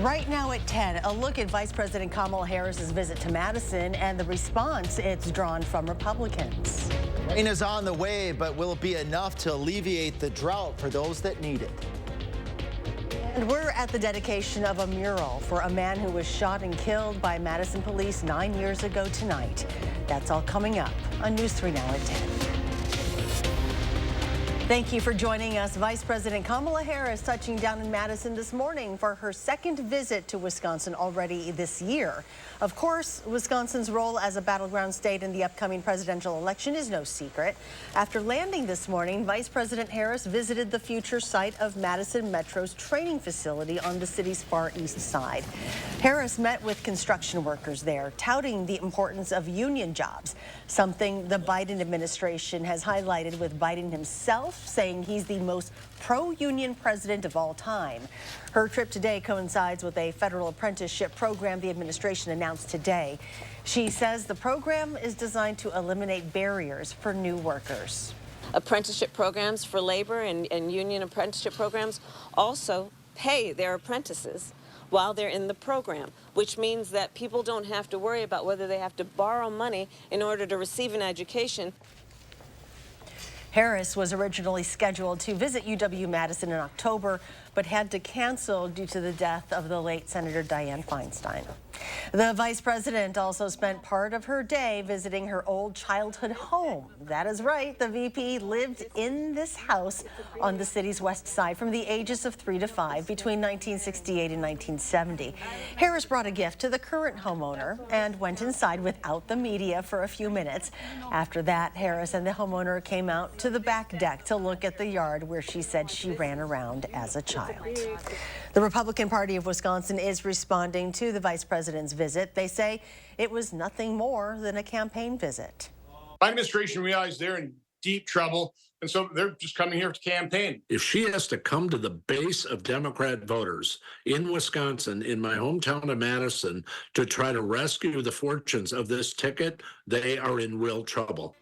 Right now at 10, a look at Vice President Kamala Harris's visit to Madison and the response it's drawn from Republicans. Rain is on the way, but will it be enough to alleviate the drought for those that need it? And we're at the dedication of a mural for a man who was shot and killed by Madison police 9 years ago tonight. That's all coming up on News 3 Now at 10. Thank you for joining us. Vice President Kamala Harris touching down in Madison this morning for her second visit to Wisconsin already this year. Of course, Wisconsin's role as a battleground state in the upcoming presidential election is no secret. After landing this morning, Vice President Harris visited the future site of Madison Metro's training facility on the city's far east side. Harris met with construction workers there, touting the importance of union jobs, something the Biden administration has highlighted, with Biden himself saying he's the most pro-union president of all time. Her trip today coincides with a federal apprenticeship program the administration announced today. She says the program is designed to eliminate barriers for new workers. Apprenticeship programs for labor and union apprenticeship programs also pay their apprentices while they're in the program, which means that people don't have to worry about whether they have to borrow money in order to receive an education. Harris was originally scheduled to visit UW-Madison in October, but had to cancel due to the death of the late Senator Dianne Feinstein. The vice president also spent part of her day visiting her old childhood home. That is right, the VP lived in this house on the city's west side from the ages of 3 to 5 between 1968 and 1970. Harris brought a gift to the current homeowner and went inside without the media for a few minutes. After that, Harris and the homeowner came out to the back deck to look at the yard where she said she ran around as a child. The Republican Party of Wisconsin is responding to the vice president's visit. They say it was nothing more than a campaign visit. My administration realized they're in deep trouble, and so they're just coming here to campaign. If she has to come to the base of Democrat voters in Wisconsin, in my hometown of Madison, to try to rescue the fortunes of this ticket, they are in real trouble.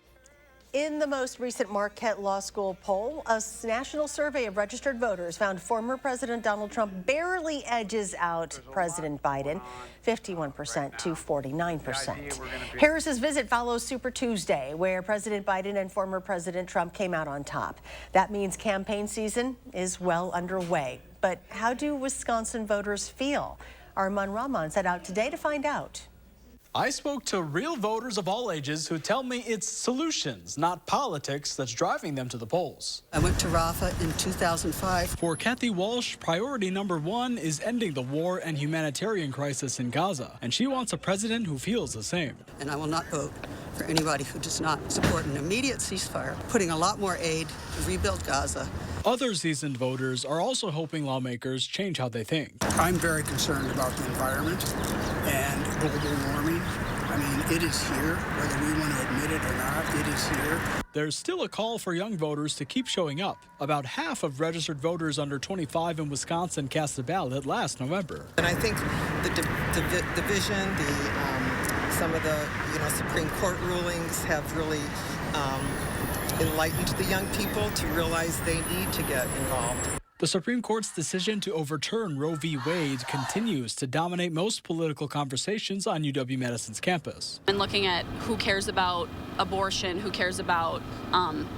In the most recent Marquette Law School poll, a national survey of registered voters found former President Donald Trump barely edges out President Biden, 51% to 49%. Harris's visit follows Super Tuesday, where President Biden and former President Trump came out on top. That means campaign season is well underway. But how do Wisconsin voters feel? Arman Rahman set out today to find out. I spoke to real voters of all ages who tell me it's solutions, not politics, that's driving them to the polls. I went to Rafah in 2005. For Kathy Walsh, priority number one is ending the war and humanitarian crisis in Gaza, and she wants a president who feels the same. And I will not vote for anybody who does not support an immediate ceasefire, putting a lot more aid to rebuild Gaza. Other seasoned voters are also hoping lawmakers change how they think. I'm very concerned about the environment and global warming. I mean, it is here, whether we want to admit it or not, it is here. There's still a call for young voters to keep showing up. About half of registered voters under 25 in Wisconsin cast a ballot last November. And I think the division, some of the Supreme Court rulings have really enlightened the young people to realize they need to get involved. The Supreme Court's decision to overturn Roe v. Wade continues to dominate most political conversations on UW-Madison's campus. And looking at who cares about abortion, who cares about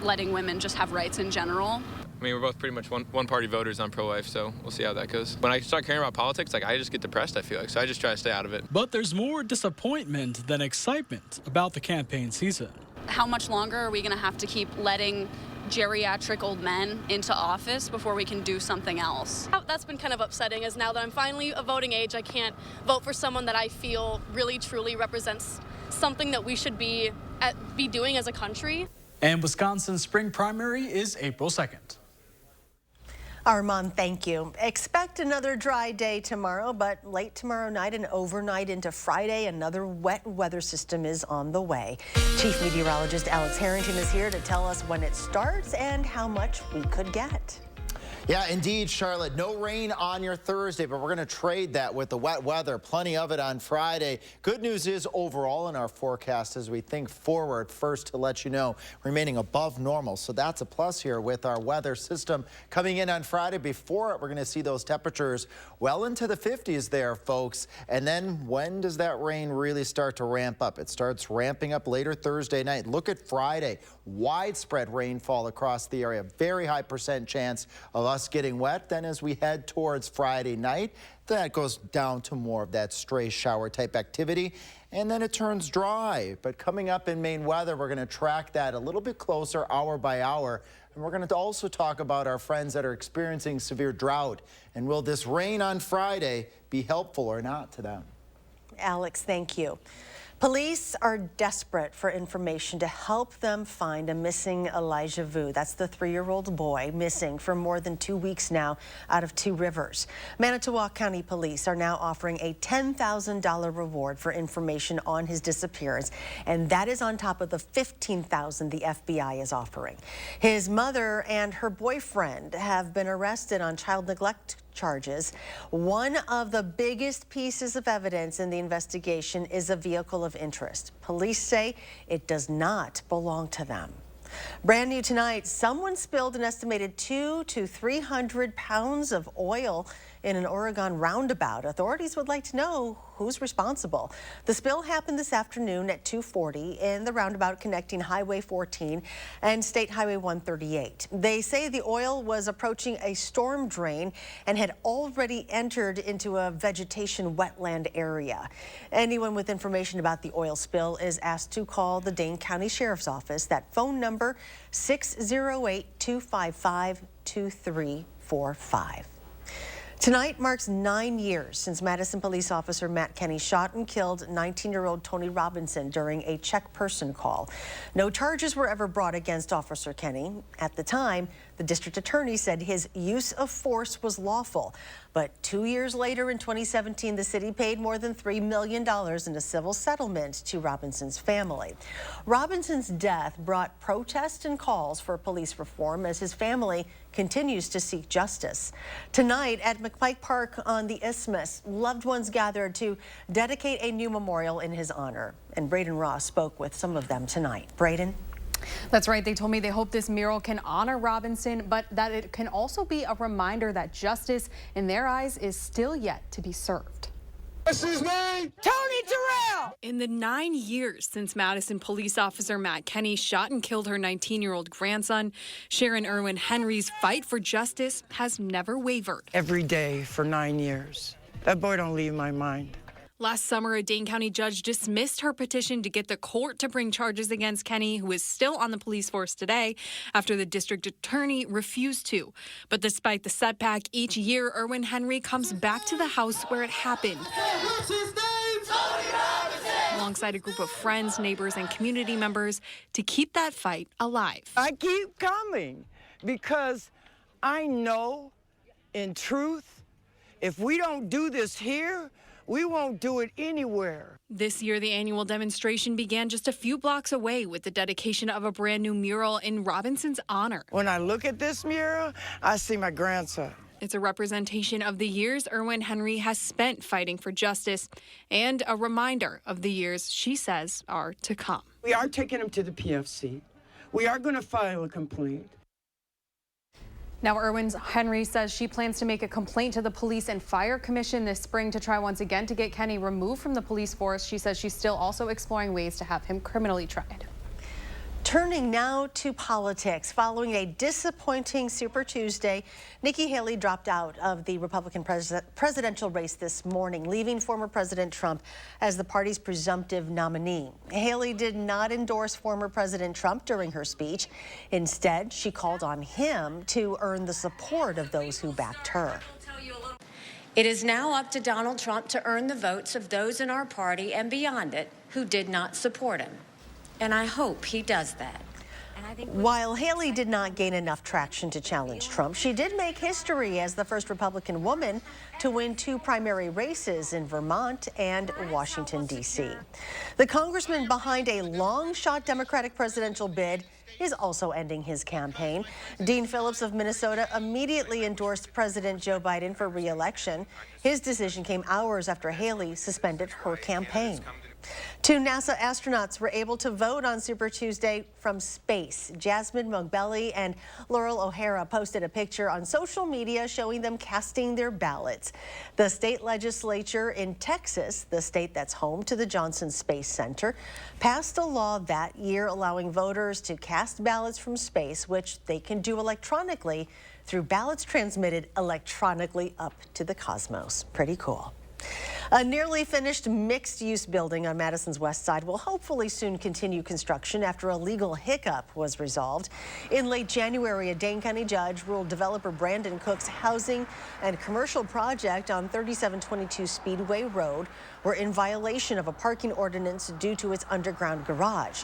letting women just have rights in general. I mean, we're both pretty much one-party voters on pro-life, so we'll see how that goes. When I start caring about politics, I just get depressed, I feel like, so I just try to stay out of it. But there's more disappointment than excitement about the campaign season. How much longer are we going to have to keep letting geriatric old men into office before we can do something else? That's been kind of upsetting, as now that I'm finally of voting age, I can't vote for someone that I feel really truly represents something that we should be doing as a country. And Wisconsin's spring primary is April 2nd. Armand, thank you. Expect another dry day tomorrow, but late tomorrow night and overnight into Friday, another wet weather system is on the way. Chief Meteorologist Alex Harrington is here to tell us when it starts and how much we could get. Yeah, indeed, Charlotte. No rain on your Thursday, but we're going to trade that with the wet weather. Plenty of it on Friday. Good news is overall in our forecast as we think forward, first to let you know, remaining above normal. So that's a plus here with our weather system coming in on Friday. Before it, we're going to see those temperatures well into the 50s there, folks. And then when does that rain really start to ramp up? It starts ramping up later Thursday night. Look at Friday. Widespread rainfall across the area. Very high % chance of us getting wet. Then as we head towards Friday night, that goes down to more of that stray shower type activity. And then it turns dry. But coming up in Maine weather, we're going to track that a little bit closer hour by hour. And we're going to also talk about our friends that are experiencing severe drought. And will this rain on Friday be helpful or not to them? Alex, thank you. Police are desperate for information to help them find a missing Elijah Vu. That's the 3-year-old boy missing for more than 2 weeks now out of Two Rivers. Manitowoc County Police are now offering a $10,000 reward for information on his disappearance, and that is on top of the $15,000 the FBI is offering. His mother and her boyfriend have been arrested on child neglect charges. One of the biggest pieces of evidence in the investigation is a vehicle of interest. Police say it does not belong to them. Brand new tonight, someone spilled an estimated 200 to 300 pounds of oil in an Oregon roundabout. Authorities would like to know who's responsible. The spill happened this afternoon at 2:40 in the roundabout connecting Highway 14 and State Highway 138. They say the oil was approaching a storm drain and had already entered into a vegetation wetland area. Anyone with information about the oil spill is asked to call the Dane County Sheriff's Office. That phone number, 608-255-2345. Tonight marks 9 years since Madison police officer Matt Kenny shot and killed 19-year-old Tony Robinson during a check person call. No charges were ever brought against Officer Kenny. At the time, the district attorney said his use of force was lawful. But 2 years later, in 2017, the city paid more than $3 million in a civil settlement to Robinson's family. Robinson's death brought protests and calls for police reform as his family continues to seek justice. Tonight at McPike Park on the Isthmus, loved ones gathered to dedicate a new memorial in his honor. And Braden Ross spoke with some of them tonight. Braden? That's right. They told me they hope this mural can honor Robinson, but that it can also be a reminder that justice, in their eyes, is still yet to be served. What's his name? Tony Terrell! In the 9 years since Madison police officer Matt Kenny shot and killed her 19-year-old grandson, Sharon Irwin Henry's fight for justice has never wavered. Every day for 9 years. That boy don't leave my mind. Last summer, a Dane County judge dismissed her petition to get the court to bring charges against Kenny, who is still on the police force today, after the district attorney refused to. But despite the setback, each year, Irwin Henry comes back to the house where it happened. What's his name? Tony Robinson! Alongside a group of friends, neighbors, and community members to keep that fight alive. I keep coming because I know, in truth, if we don't do this here, we won't do it anywhere. This year, the annual demonstration began just a few blocks away with the dedication of a brand new mural in Robinson's honor. When I look at this mural, I see my grandson. It's a representation of the years Irwin Henry has spent fighting for justice and a reminder of the years she says are to come. We are taking him to the PFC. We are going to file a complaint. Now, Irwin Henry says she plans to make a complaint to the Police and Fire Commission this spring to try once again to get Kenny removed from the police force. She says she's still also exploring ways to have him criminally tried. Turning now to politics. Following a disappointing Super Tuesday, Nikki Haley dropped out of the Republican presidential race this morning, leaving former President Trump as the party's presumptive nominee. Haley did not endorse former President Trump during her speech. Instead, she called on him to earn the support of those who backed her. It is now up to Donald Trump to earn the votes of those in our party and beyond it who did not support him. And I hope he does that. While Haley did not gain enough traction to challenge Trump, she did make history as the first Republican woman to win 2 primary races in Vermont and Washington, D.C. The congressman behind a long-shot Democratic presidential bid is also ending his campaign. Dean Phillips of Minnesota immediately endorsed President Joe Biden for re-election. His decision came hours after Haley suspended her campaign. 2 NASA astronauts were able to vote on Super Tuesday from space. Jasmine Mogbelli and Laurel O'Hara posted a picture on social media showing them casting their ballots. The state legislature in Texas, the state that's home to the Johnson Space Center, passed a law that year allowing voters to cast ballots from space, which they can do electronically through ballots transmitted electronically up to the cosmos. Pretty cool. A nearly finished mixed-use building on Madison's west side will hopefully soon continue construction after a legal hiccup was resolved. In late January, a Dane County judge ruled developer Brandon Cook's housing and commercial project on 3722 Speedway Road were in violation of a parking ordinance due to its underground garage.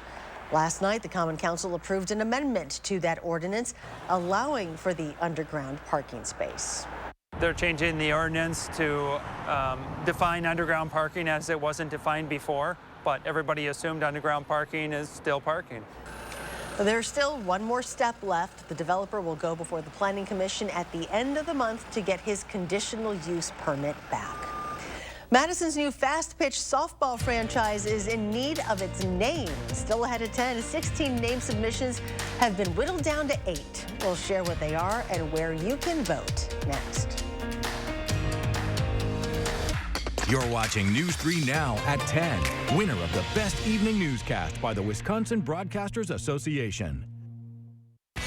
Last night, the Common Council approved an amendment to that ordinance, allowing for the underground parking space. They're changing the ordinance to define underground parking as it wasn't defined before, but everybody assumed underground parking is still parking. There's still one more step left. The developer will go before the Planning Commission at the end of the month to get his conditional use permit back. Madison's new fast-pitch softball franchise is in need of its name. Still ahead of 10, 16 name submissions have been whittled down to 8. We'll share what they are and where you can vote next. You're watching News 3 Now at 10. Winner of the Best Evening Newscast by the Wisconsin Broadcasters Association.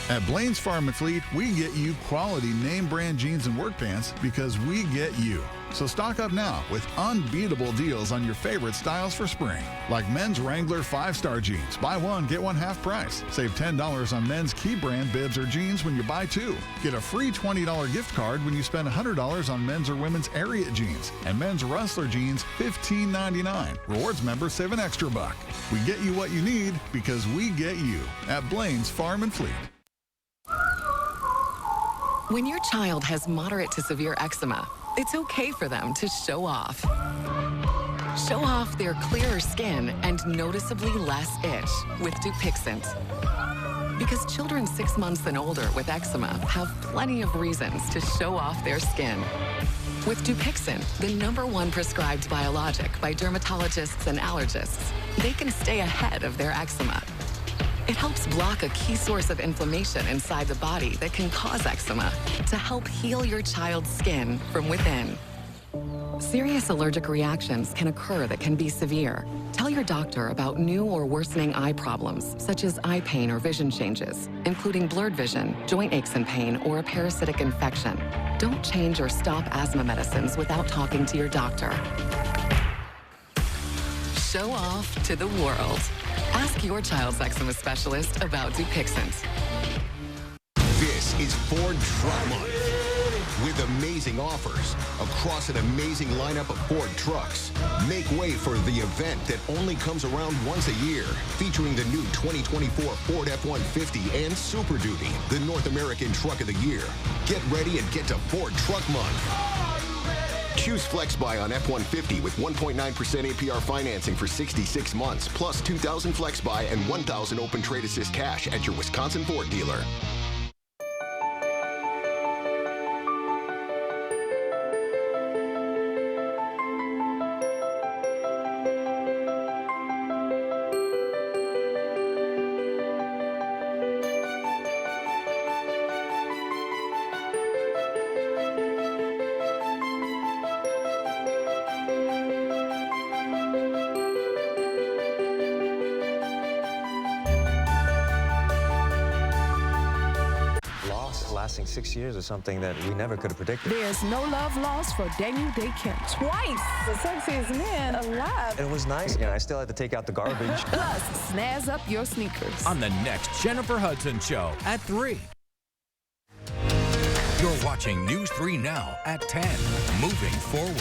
At Blaine's Farm and Fleet, we get you quality name brand jeans and work pants because we get you. So stock up now with unbeatable deals on your favorite styles for spring. Like men's Wrangler 5-star jeans. Buy one, get one half price. Save $10 on men's Key brand bibs or jeans when you buy 2. Get a free $20 gift card when you spend $100 on men's or women's Ariat jeans. And men's Rustler jeans, $15.99. Rewards members save an extra buck. We get you what you need because we get you at Blaine's Farm and Fleet. When your child has moderate to severe eczema, it's okay for them to show off. Show off their clearer skin and noticeably less itch with Dupixent. Because children 6 months and older with eczema have plenty of reasons to show off their skin. With Dupixent, the #1 prescribed biologic by dermatologists and allergists, they can stay ahead of their eczema. It helps block a key source of inflammation inside the body that can cause eczema to help heal your child's skin from within. Serious allergic reactions can occur that can be severe. Tell your doctor about new or worsening eye problems, such as eye pain or vision changes, including blurred vision, joint aches and pain, or a parasitic infection. Don't change or stop asthma medicines without talking to your doctor. Show off to the world. Ask your child's eczema specialist about Dupixent. This is Ford Truck Month with amazing offers across an amazing lineup of Ford trucks. Make way for the event that only comes around once a year, featuring the new 2024 Ford F-150 and Super Duty, the North American Truck of the Year. Get ready and get to Ford Truck Month. Choose FlexBuy on F-150 with 1.9% APR financing for 66 months, plus $2,000 FlexBuy and $1,000 open trade assist cash at your Wisconsin Ford dealer. Lasting 6 years is something that we never could have predicted. There's no love lost for Daniel Day Kemp. Twice the sexiest man alive. It was nice. I still had to take out the garbage. Plus, snazz up your sneakers. On the next Jennifer Hudson Show at 3. You're watching News 3 Now at 10. Moving forward.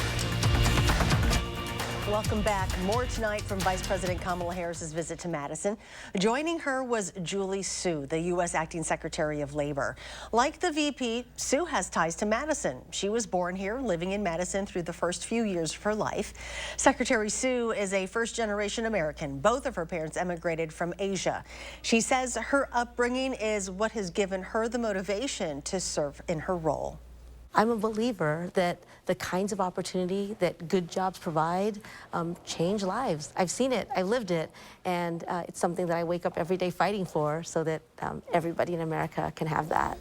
Welcome back. More tonight from Vice President Kamala Harris's visit to Madison. Joining her was Julie Su, the U.S. Acting Secretary of Labor. Like the VP, Su has ties to Madison. She was born here, living in Madison through the first few years of her life. Secretary Su is a first-generation American. Both of her parents emigrated from Asia. She says her upbringing is what has given her the motivation to serve in her role. I'm a believer that the kinds of opportunity that good jobs provide change lives. I've seen it, I've lived it, and it's something that I wake up every day fighting for so that everybody in America can have that.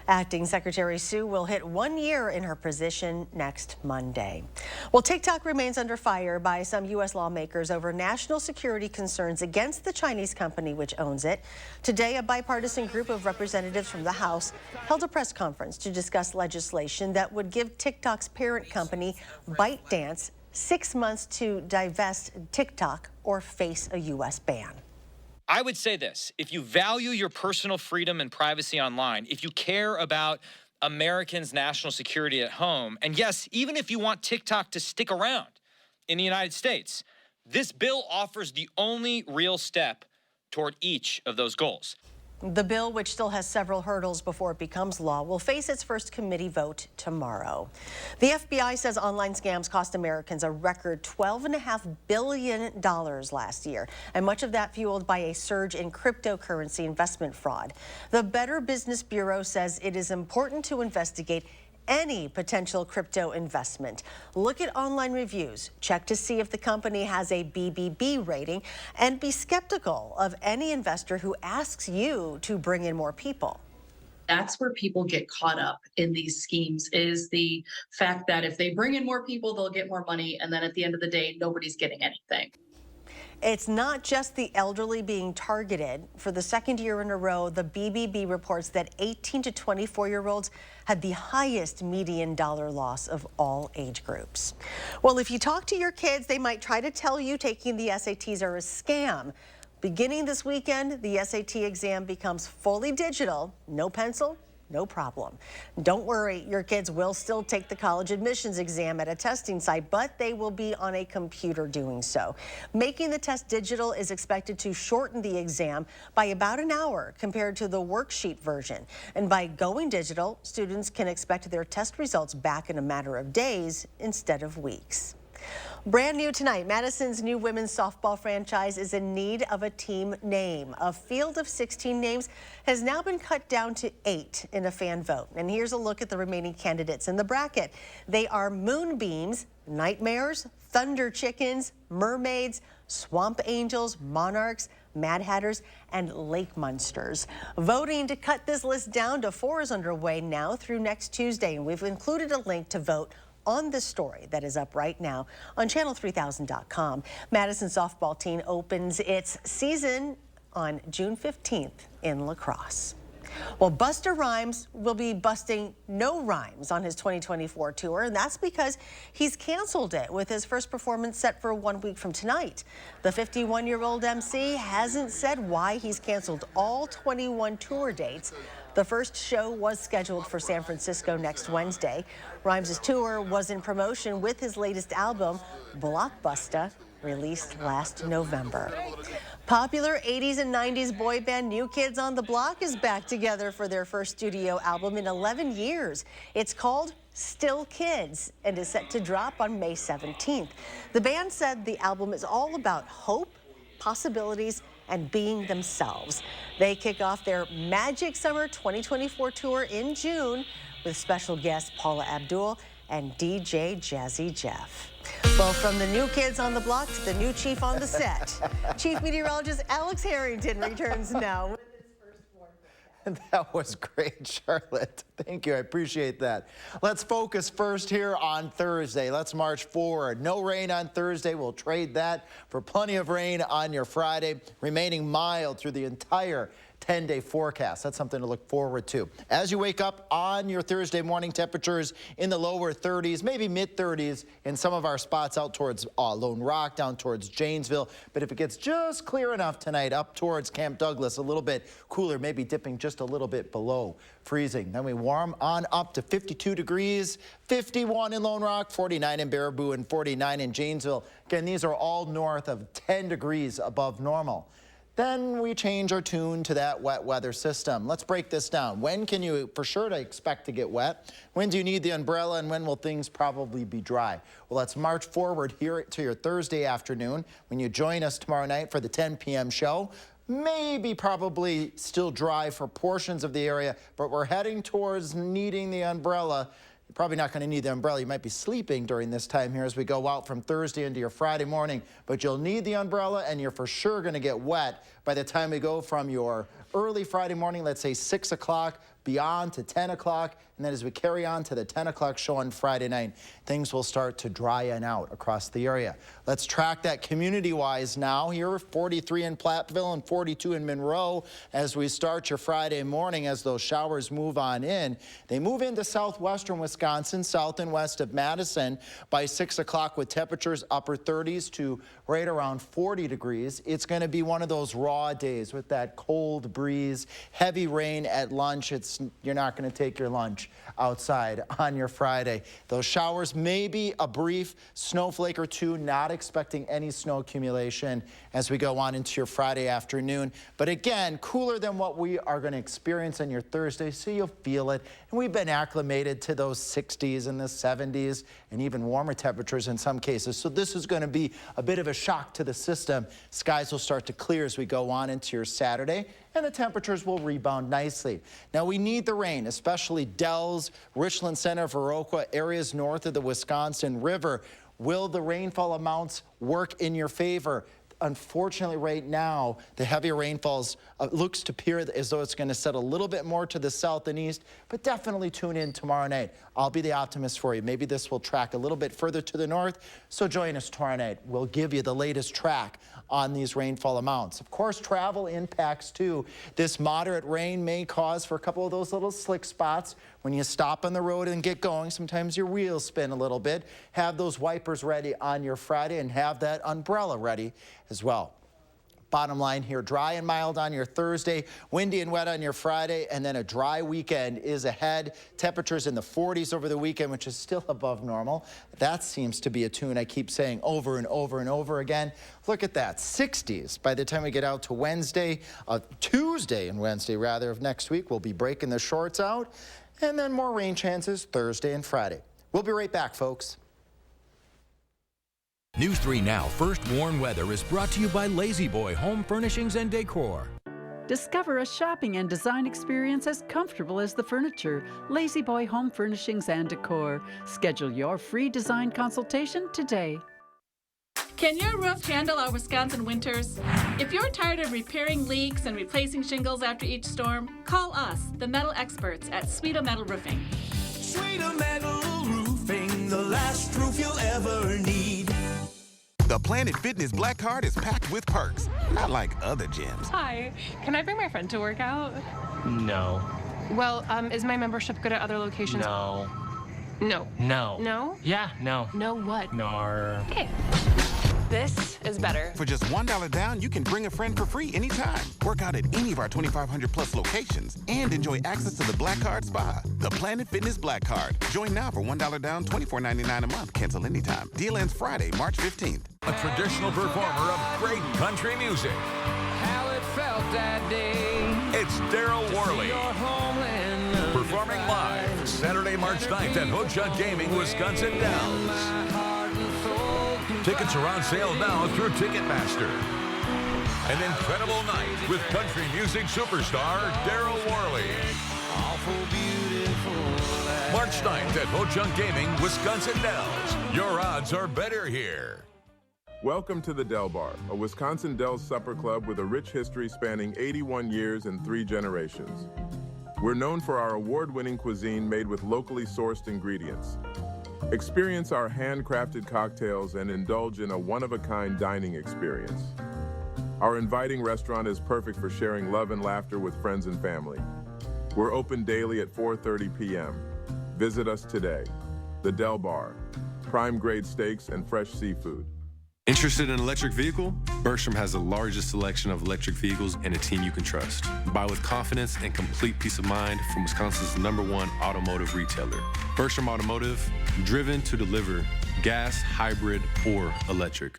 Acting Secretary Su will hit 1 year in her position next Monday. Well, TikTok remains under fire by some U.S. lawmakers over national security concerns against the Chinese company which owns it. Today, a bipartisan group of representatives from the House held a press conference to discuss legislation that would give TikTok's parent company, ByteDance, 6 months to divest TikTok or face a U.S. ban. I would say this: if you value your personal freedom and privacy online, if you care about Americans' national security at home, and yes, even if you want TikTok to stick around in the United States, this bill offers the only real step toward each of those goals. The bill, which still has several hurdles before it becomes law, will face its first committee vote tomorrow. The FBI says online scams cost Americans a record $12.5 billion last year, and much of that fueled by a surge in cryptocurrency investment fraud. The Better Business Bureau says it is important to investigate any potential crypto investment. Look at online reviews, check to see if the company has a BBB rating, and be skeptical of any investor who asks you to bring in more people. That's where people get caught up in these schemes, is the fact that if they bring in more people, they'll get more money, and then at the end of the day, nobody's getting anything. It's not just the elderly being targeted. For the second year in a row, the BBB reports that 18 to 24-year-olds had the highest median dollar loss of all age groups. Well, if you talk to your kids, they might try to tell you taking the SATs are a scam. Beginning this weekend, the SAT exam becomes fully digital, no pencil, no problem. Don't worry, your kids will still take the college admissions exam at a testing site, but they will be on a computer doing so. Making the test digital is expected to shorten the exam by about an hour compared to the worksheet version. And by going digital, students can expect their test results back in a matter of days instead of weeks. Brand new tonight, Madison's new women's softball franchise is in need of a team name. A field of 16 names has now been cut down to 8 in a fan vote. And here's a look at the remaining candidates in the bracket. They are Moonbeams, Nightmares, Thunder Chickens, Mermaids, Swamp Angels, Monarchs, Mad Hatters, and Lake Munsters. Voting to cut this list down to 4 is underway now through next Tuesday, and we've included a link to vote on this story that is up right now on channel3000.com. Madison softball team opens its season on June 15th in La Crosse. Well, Busta Rhymes will be busting no rhymes on his 2024 tour, and that's because he's canceled it with his first performance set for 1 week from tonight. The 51-year-old MC hasn't said why he's canceled all 21 tour dates. The first show was scheduled for San Francisco next Wednesday. Rhymes' tour was in promotion with his latest album, Blockbusta, released last November. Popular 80s and 90s boy band New Kids on the Block is back together for their first studio album in 11 years. It's called Still Kids and is set to drop on May 17th. The band said the album is all about hope, possibilities, and being themselves. They kick off their Magic Summer 2024 tour in June with special guests Paula Abdul and DJ Jazzy Jeff. Well, from the New Kids on the Block to the new chief on the set, Chief Meteorologist Alex Harrington returns now. That was great, Charlotte. Thank you. I appreciate that. Let's focus first here on Thursday. Let's march forward. No rain on Thursday. We'll trade that for plenty of rain on your Friday, remaining mild through the entire 10-day forecast. That's something to look forward to. As you wake up on your Thursday morning, temperatures in the lower 30s, maybe mid-30s in some of our spots out towards Lone Rock, down towards Janesville. But if it gets just clear enough tonight, up towards Camp Douglas, a little bit cooler, maybe dipping just a little bit below freezing. Then we warm on up to 52 degrees, 51 in Lone Rock, 49 in Baraboo, and 49 in Janesville. Again, these are all north of 10 degrees above normal. Then we change our tune to that wet weather system. Let's break this down. When can you for sure to expect to get wet? When do you need the umbrella, and when will things probably be dry? Well, let's march forward here to your Thursday afternoon when you join us tomorrow night for the 10 p.m. show. Maybe probably still dry for portions of the area, but we're heading towards needing the umbrella. You're probably not going to need the umbrella. You might be sleeping during this time here as we go out from Thursday into your Friday morning, but you'll need the umbrella, and you're for sure going to get wet by the time we go from your early Friday morning, let's say 6 o'clock, beyond to 10 o'clock. And then as we carry on to the 10 o'clock show on Friday night, things will start to dryen out across the area. Let's track that community-wise now. Here, 43 in Platteville and 42 in Monroe as we start your Friday morning as those showers move on in. They move into southwestern Wisconsin, south and west of Madison by 6 o'clock with temperatures upper 30s to right around 40 degrees. It's going to be one of those raw days with that cold breeze, heavy rain at lunch. You're not going to take your lunch outside on your Friday. Those showers may be a brief snowflake or two, not expecting any snow accumulation as we go on into your Friday afternoon. But again, cooler than what we are going to experience on your Thursday, so you'll feel it. And we've been acclimated to those 60s and the 70s and even warmer temperatures in some cases. So this is going to be a bit of a shock to the system. Skies will start to clear as we go on into your Saturday, and the temperatures will rebound nicely. Now, we need the rain, especially Dells, Richland Center, Viroqua, areas north of the Wisconsin River. Will the rainfall amounts work in your favor? Unfortunately, right now, the heavier rainfalls looks to appear as though it's going to set a little bit more to the south and east, but definitely tune in tomorrow night. I'll be the optimist for you. Maybe this will track a little bit further to the north, so join us tomorrow night. We'll give you the latest track on these rainfall amounts. Of course, travel impacts too. This moderate rain may cause for a couple of those little slick spots when you stop on the road and get going. Sometimes your wheels spin a little bit. Have those wipers ready on your Friday and have that umbrella ready as well. Bottom line here, dry and mild on your Thursday, windy and wet on your Friday, and then a dry weekend is ahead. Temperatures in the 40s over the weekend, which is still above normal. That seems to be a tune I keep saying over and over and over again. Look at that, 60s by the time we get out to Wednesday, Tuesday and Wednesday rather of next week. We'll be breaking the shorts out, and then more rain chances Thursday and Friday. We'll be right back, folks. News 3 Now First Warn Weather is brought to you by Lazy Boy Home Furnishings and Decor. Discover a shopping and design experience as comfortable as the furniture. Lazy Boy Home Furnishings and Decor. Schedule your free design consultation today. Can your roof handle our Wisconsin winters? If you're tired of repairing leaks and replacing shingles after each storm, call us, the metal experts at Sweeto Metal Roofing. Sweeto Metal Roofing, the last roof you'll ever need. The Planet Fitness Black Card is packed with perks, not like other gyms. Hi, can I bring my friend to work out? No. Well, is my membership good at other locations? No. No. No. No? Yeah, no. No what? No. Okay. This is better. For just $1 down, you can bring a friend for free anytime. Work out at any of our 2,500 plus locations and enjoy access to the Black Card Spa. The Planet Fitness Black Card. Join now for $1 down, $24.99 a month. Cancel anytime. Deal ends Friday, March 15th. A traditional performer of great country music. How it felt that day. It's Daryl Worley. Performing live Saturday, March 9th at Ho-Chunk Gaming, Wisconsin Dells. Tickets are on sale now through Ticketmaster. An incredible night with country music superstar Daryl Worley. March 9th at Ho-Chunk Gaming, Wisconsin Dells. Your odds are better here. Welcome to the Del Bar, a Wisconsin Dells supper club with a rich history spanning 81 years and 3 generations. We're known for our award-winning cuisine made with locally sourced ingredients. Experience our handcrafted cocktails and indulge in a one-of-a-kind dining experience. Our inviting restaurant is perfect for sharing love and laughter with friends and family. We're open daily at 4:30 p.m. Visit us today. The Del Bar, prime grade steaks and fresh seafood. Interested in an electric vehicle? Bergstrom has the largest selection of electric vehicles and a team you can trust. Buy with confidence and complete peace of mind from Wisconsin's #1 automotive retailer. Bergstrom Automotive, driven to deliver gas, hybrid, or electric.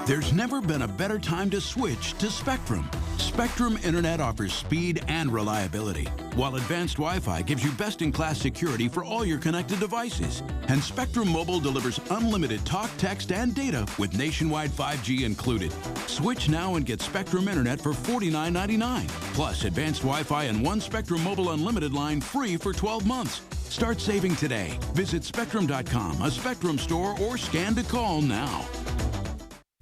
There's never been a better time to switch to Spectrum. Spectrum Internet offers speed and reliability, while advanced Wi-Fi gives you best-in-class security for all your connected devices. And Spectrum Mobile delivers unlimited talk, text, and data with nationwide 5G included. Switch now and get Spectrum Internet for $49.99, plus advanced Wi-Fi and one Spectrum Mobile Unlimited line free for 12 months. Start saving today. Visit Spectrum.com, a Spectrum store, or scan to call now.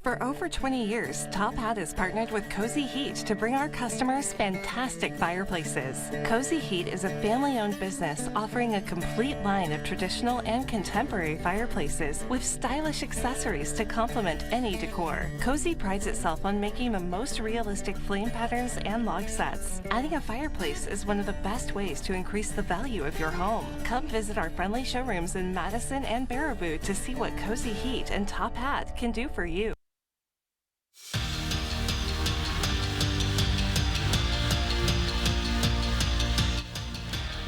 For over 20 years, Top Hat has partnered with Cozy Heat to bring our customers fantastic fireplaces. Cozy Heat is a family-owned business offering a complete line of traditional and contemporary fireplaces with stylish accessories to complement any decor. Cozy prides itself on making the most realistic flame patterns and log sets. Adding a fireplace is one of the best ways to increase the value of your home. Come visit our friendly showrooms in Madison and Baraboo to see what Cozy Heat and Top Hat can do for you.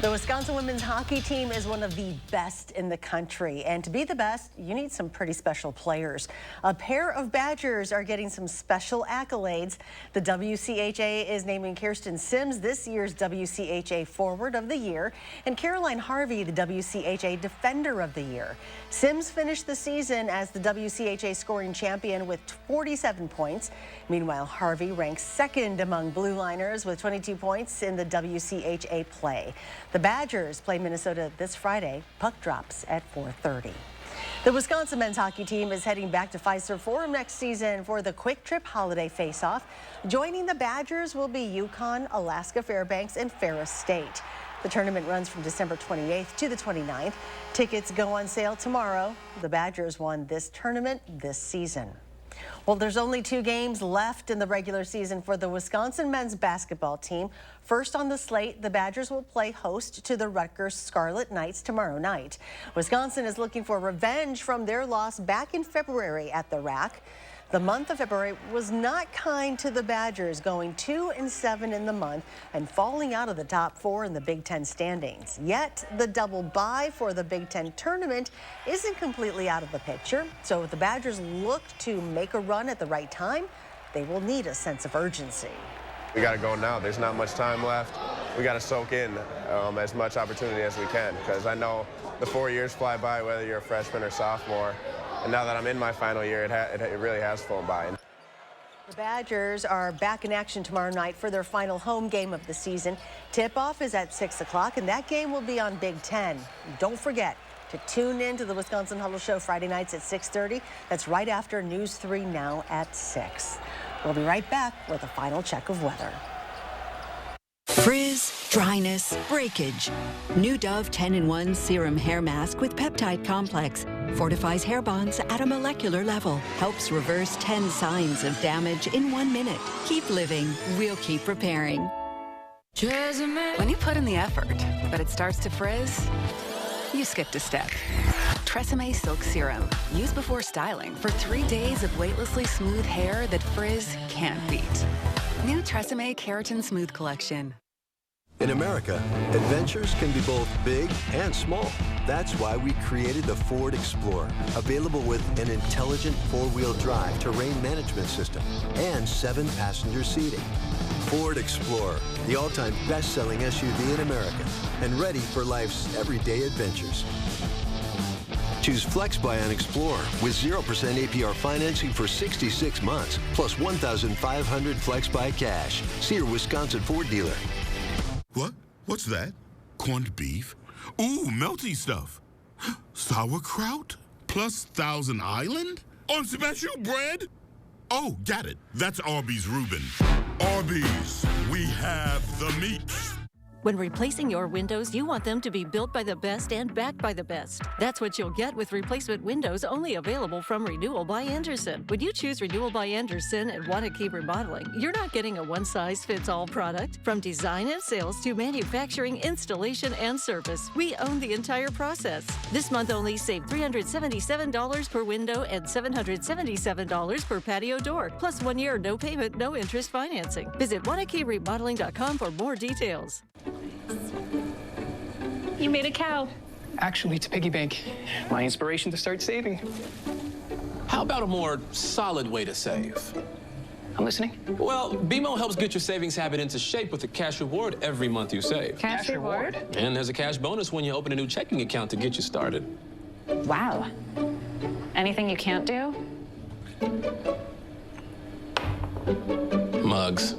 The Wisconsin women's hockey team is one of the best in the country, and to be the best, you need some pretty special players. A pair of Badgers are getting some special accolades. The WCHA is naming Kirsten Sims this year's WCHA Forward of the Year, and Caroline Harvey the WCHA Defender of the Year. Sims finished the season as the WCHA scoring champion with 47 points. Meanwhile, Harvey ranks second among blue liners with 22 points in the WCHA play. The Badgers play Minnesota this Friday. Puck drops at 4:30. The Wisconsin men's hockey team is heading back to Fiserv Forum next season for the Quick Trip Holiday Face-Off. Joining the Badgers will be Yukon, Alaska Fairbanks, and Ferris State. The tournament runs from December 28th to the 29th. Tickets go on sale tomorrow. The Badgers won this tournament this season. Well, there's only 2 games left in the regular season for the Wisconsin men's basketball team. First on the slate, the Badgers will play host to the Rutgers Scarlet Knights tomorrow night. Wisconsin is looking for revenge from their loss back in February at the RAC. The month of February was not kind to the Badgers, going 2-7 in the month and falling out of the top 4 in the Big Ten standings. Yet the double bye for the Big Ten tournament isn't completely out of the picture. So if the Badgers look to make a run at the right time, they will need a sense of urgency. We got to go now. There's not much time left. We got to soak in as much opportunity as we can, because I know the 4 years fly by, whether you're a freshman or sophomore. And now that I'm in my final year, it really has flown by. The Badgers are back in action tomorrow night for their final home game of the season. Tip-off is at 6 o'clock, and that game will be on Big Ten. Don't forget to tune in to the Wisconsin Huddle Show Friday nights at 6:30. That's right after News 3 Now at 6. We'll be right back with a final check of weather. Frizz, dryness, breakage. New Dove 10-in-1 Serum Hair Mask with Peptide Complex fortifies hair bonds at a molecular level. Helps reverse 10 signs of damage in 1 minute. Keep living. We'll keep repairing. When you put in the effort, but it starts to frizz, you skipped a step. Tresemme Silk Serum. Use before styling for 3 days of weightlessly smooth hair that frizz can't beat. New Tresemme Keratin Smooth Collection. In America, adventures can be both big and small. That's why we created the Ford Explorer, available with an intelligent 4-wheel drive terrain management system and 7-passenger seating. Ford Explorer, the all-time best-selling SUV in America, and ready for life's everyday adventures. Choose FlexBuy on Explorer with 0% APR financing for 66 months, plus $1,500 FlexBuy cash. See your Wisconsin Ford dealer. What? What's that? Corned beef? Ooh, melty stuff. Sauerkraut? Plus Thousand Island? On special bread? Oh, got it. That's Arby's Reuben. Arby's, we have the meat. When replacing your windows, you want them to be built by the best and backed by the best. That's what you'll get with replacement windows only available from Renewal by Andersen. When you choose Renewal by Andersen and want to keep remodeling, you're not getting a one-size-fits-all product. From design and sales to manufacturing, installation, and service, we own the entire process. This month only, save $377 per window and $777 per patio door, plus 1 year no payment, no interest financing. Visit WannaKeyRemodeling.com for more details. You made a cow. Actually, it's a piggy bank. My inspiration to start saving. How about a more solid way to save? I'm listening. Well, BMO helps get your savings habit into shape with a cash reward every month you save. Cash reward? And there's a cash bonus when you open a new checking account to get you started. Wow. Anything you can't do? Mugs.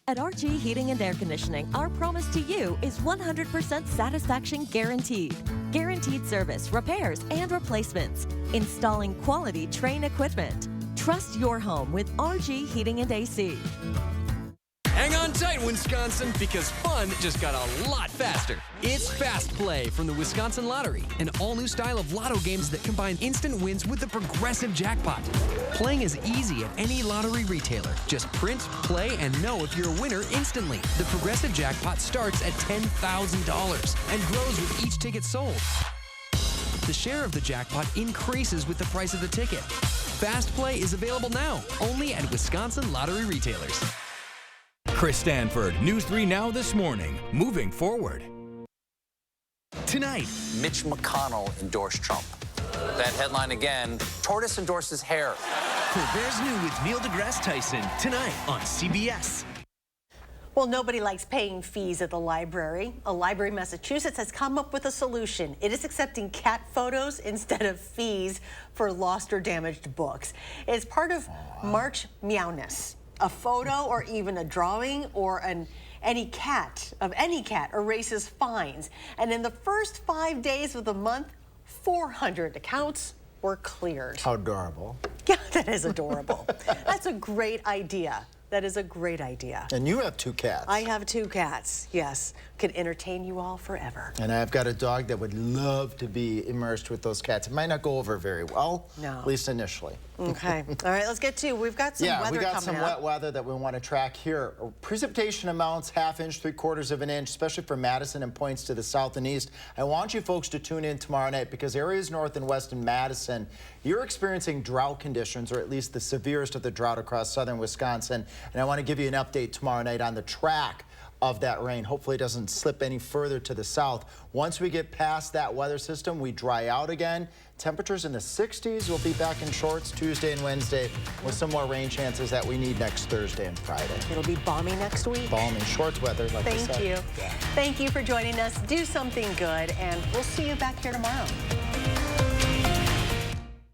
At RG Heating and Air Conditioning, our promise to you is 100% satisfaction guaranteed. Guaranteed service, repairs, and replacements. Installing quality Trane equipment. Trust your home with RG Heating and AC. Hang on tight, Wisconsin, because fun just got a lot faster. It's Fast Play from the Wisconsin Lottery, an all-new style of lotto games that combine instant wins with the progressive jackpot. Playing is easy at any lottery retailer. Just print, play, and know if you're a winner instantly. The progressive jackpot starts at $10,000 and grows with each ticket sold. The share of the jackpot increases with the price of the ticket. Fast Play is available now, only at Wisconsin Lottery retailers. Chris Stanford, News 3 Now This Morning, moving forward. Tonight, Mitch McConnell endorsed Trump. That headline again, tortoise endorses hare. There's New with Neil deGrasse Tyson, tonight on CBS. Well, nobody likes paying fees at the library. A library in Massachusetts has come up with a solution. It is accepting cat photos instead of fees for lost or damaged books. It's part of March Meowness. A photo or even a drawing or any cat erases fines. And in the first 5 days of the month, 400 accounts were cleared. How adorable. Yeah, that is adorable. That's a great idea. That is a great idea. And you have 2 cats. I have 2 cats, yes. Could entertain you all forever. And I've got a dog that would love to be immersed with those cats. It might not go over very well, no. At least initially. Okay. All right, let's get to, we've got some weather coming up. Yeah, we got some wet weather that we want to track here. Precipitation amounts, 1/2 inch, 3/4 of an inch, especially for Madison and points to the south and east. I want you folks to tune in tomorrow night because areas north and west in Madison, you're experiencing drought conditions, or at least the severest of the drought across southern Wisconsin. And I want to give you an update tomorrow night on the track of that rain. Hopefully it doesn't slip any further to the south. Once we get past that weather system, we dry out again. Temperatures in the 60s. We'll be back in shorts Tuesday and Wednesday with some more rain chances that we need next Thursday and Friday. It'll be balmy next week. Balmy, shorts weather, like I said. Thank you. Yeah. Thank you for joining us. Do something good, and we'll see you back here tomorrow.